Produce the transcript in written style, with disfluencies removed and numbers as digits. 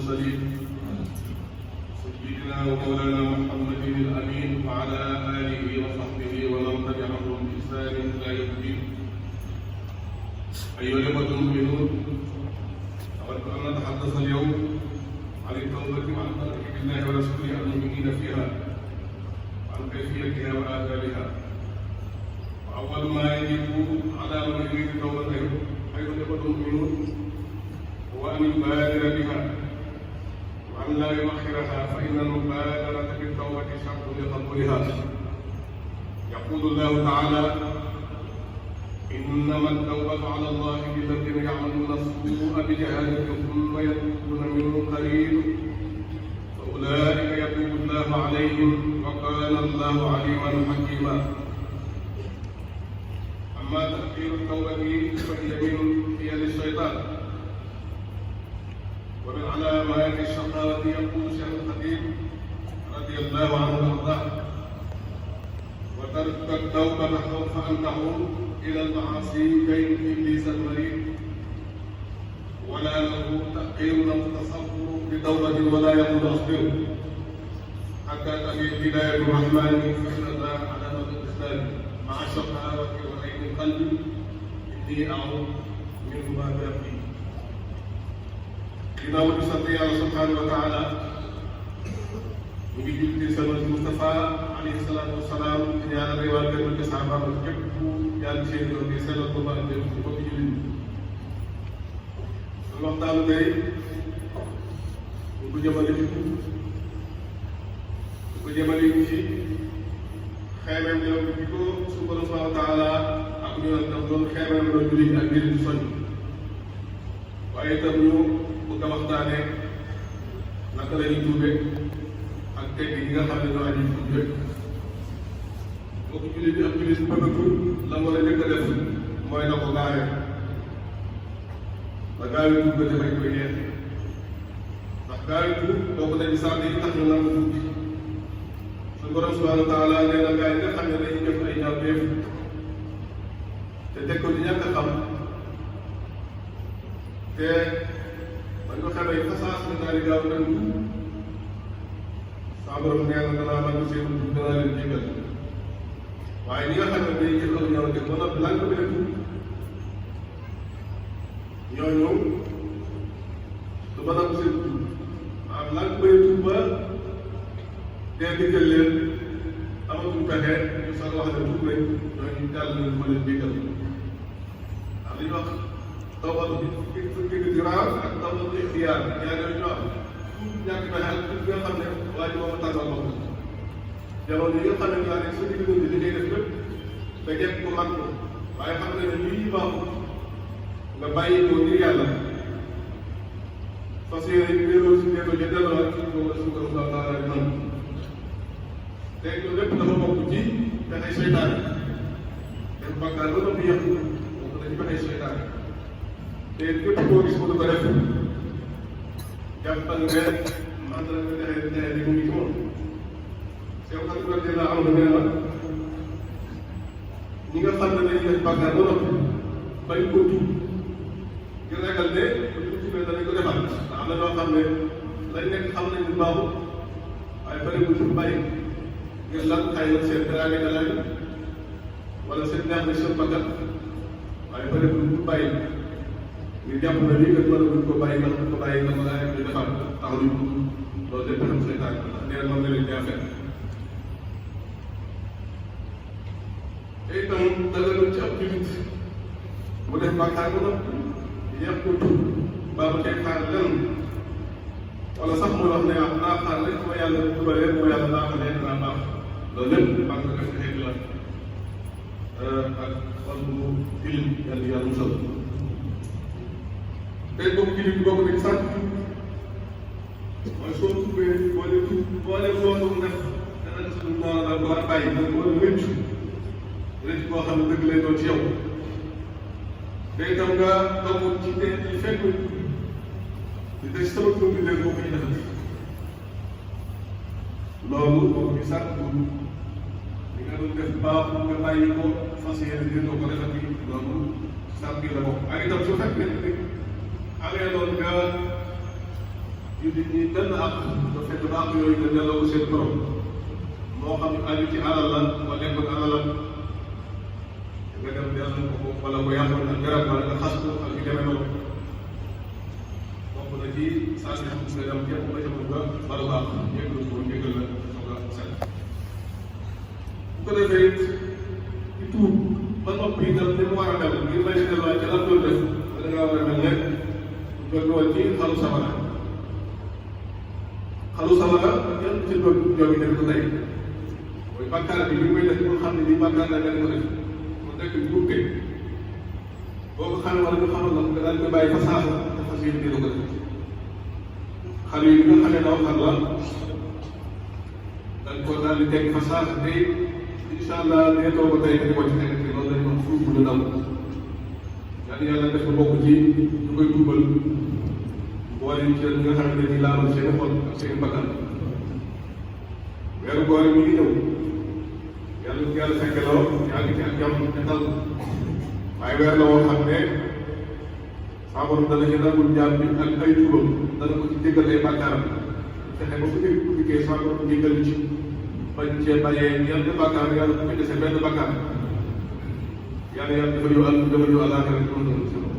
المرسلين سيدنا ومولانا محمد الأمين وعلى آله وصحبه ومن تبعهم بإحسان إلى يوم الدين. أيها الإخوة المؤمنون، أود أن نتحدث اليوم عن التوبة وعن طاعة الله ورسوله المؤمنين فيها وعن كيفيتها وآدابها. وأول ما يجب على من يريد التوبة أيها الإخوة المؤمنون هو أن يبادر بها وأن لا يؤخرها، فإن المبادرة بالتوبة شرط لقبولها. يقول الله تعالى: إنما التوبة على الله للذين يعملون السوء بجهالة ثم يتوبون من قريب فأولئك يتوب الله عليهم وكان الله عليما حكيما. أما تأخير التوبة فهي من حيل الشيطان ومن علامات الشقاوة. يقول شيخ الخطيب رضي الله عنه وارضاه: وترك التوبة خوف أن تعود إلى المعاصي كيد إبليس المريض، ولا له تأخير التصور بتوبة ولا يقول أصبر حتى تفي هداية الرحمن فإن ذا علامة الإسلام مع الشقاوة وعين القلب إني أعوذ مما باقي. ginnaaw di sant Yàlla subhanahu wa taala ñu ngi julli ci sama Mustafa alayhi salaatu wa salaam di ñaanal réewal gën ci saxaaba képp ku yàlla seen yoon di sellal ko ba dem ci bokk julli ñi. suñu waxtaanu tey ñu ko jëmale ci xeemeem yow bi ko suñu borom subhanahu wa taala ak ñu nag doon xeemeem doon julli ak ngir di soññ, waaye itam ñu bëgg a waxtaanee naka la ñuy tuube ak tegg yi nga xam ne ñoo aju tuube. bokk jullit bi ak jullit bëggatu la mu la njëkk a def mooy na ko gaawee ba gaawee tuub ba dafay koy ñeent, ndax gaawee tuub bokk nañu sàrt yi tax ñu nangu tuub. suñu borom subhanahu wa taala nee na gaa yi nga xam ne dañuy def ay ñaawteef te teg ko di ñàkk a xam te bañ ko xamee fasaas na daal di gaaw nangu, saa borom nee na danaa nangu seen tuub, danaa leen jéggal. waaye ñi nga xam ne day jël ñëw te ba noppi lan ko bëgg a tuub ñooñu du ba nangu seen tuub, maanaam lan ko bëgg a tuub ba dee dikkal leen amatuñ pexe ñu sax wax ne tuub rek ñooñu jàll nañ ko leen jéggal. ndax li ñu wax tawbatu iqtiraar ak tawbatu ixtiyaar ñaar yooyu ñu wax tuub ñàkk pexe ak tuub nga xam ne waa ji moom a tànnal boppam. jamono yi nga xam ne daal di sa diggante li ngay def lépp te jekk ko mat ko, waaye xam ne lii baaxul nga bàyyi ko ngir yàlla fas yéene wéeroo si wéeroo ja delluwaat ci ko wala suñu borom taala di nangu. te loolu lépp dafa bokk ci pexe seytaane. def bàkkaar ba noppi yàq bokk na ci pexe seytaane. te képp koo gis ko du ko def jàppal nga man la nga texee di mu ngi ci moom. Seex Xaadim la am na nee na ñi nga xam ne dañuy def bàkkaar ba noppi bañ ko tuub ngir ragal ne bu ñu tuubee danañ ko defaat. ndax am na ñoo xam ne lañ nekk xam nañ bu baaxul waaye bëri bu tuub bàyyi ngir lan xëy na seen teraanga dalay wala seen neex na seen bakkat, waaye bëri bu tuub bàyyi ngir jàpp na lii kat mën buñ ko bàyyi nga ko bàyyi nga mën a yem di defaat tax luñ ko loolu lépp xam seytaan nee na moom la leen jaafee. te itam dara doon ci ab jullit mu def bàkkaar ba noppi yàq ko tuub baa ba tey xaar lenn wala sax muy wax ne naa xaar rek ma yàlla dubalee moo yàlla baaxalee dinaa baax. loolu lépp bànq def xeet la ak xol bu tilim yàlla yàlla musal. tey boobu jullit bi bokk nañ sant mooy soo tuubee boo leen tuub boo leen loolu def dana gis lu noonu daal ko war a bàyyi nag wala wéccu rëcc boo xam ne dëgg lay doon ci yow. te itam nga dogu ci te di fekk di des sama tuub bi leen boo ko ñu defati loolu boobu ñu sàkk li nga doon def baaxul nga bàyyi ko fas yéene di ko defati loolu sàkk yi la bokk. ak itam su fekkee ne amee loolu nga jullit ñi benn àq nga fekk ba àq yooyu nga delloo ko seen borom moo xam aju ci alal la wala nekkoon alalam nga dem dellu ko wala ko yàqoon ak garab wala nga xas ko ak yu demee noonu bokk na ci saa si xam nga dem képp ba ca mën nga balu baax jégalu ko jégal la soog a set bu ko defee it ci tuub ba noppi itam ni mu war a mel ngir may delluwaat ca lan doon def da ngaa war a mel ne jolli woon ci xalu sabara xalu sabara yan ci doon joomi def ko tey mooy bàkkaar bi li may def pour xam ne lii bàkkaar la nga ko def mu nekk njuumte boo ko xamee wala ñu xamal la nga daal koy bàyyi fa saasa te fas yéene dina ko def xale yi nga xamee naw xar la dañ ko daal di teg fa saasa tey incha allah nee too ko tey nga di ko ci nekk te loolu lañ wax fuuf bu ñu daw yàlla yàlla def ko bokk ci ñu koy tuubal boole ci ñi nga xam ne dañuy laabal seen xol ak seen bakkan weeru koor mi ngi ñëw yàlla ko yàlla fekke loo yaa ngi ci ak jàmm te tal waaye weer la woo xam ne saa borom dana ci nangul jaam bi ak ay tuubam dana ko ci jéggal ay bàkkaaram fexe ba bu dikkee saa borom jéggal ci bañ cee bàyyee ñeent bàkkaar yàlla bu ko dese benn bàkkaar yàlla dafa ñëw àll dafa ñëw àllaaxira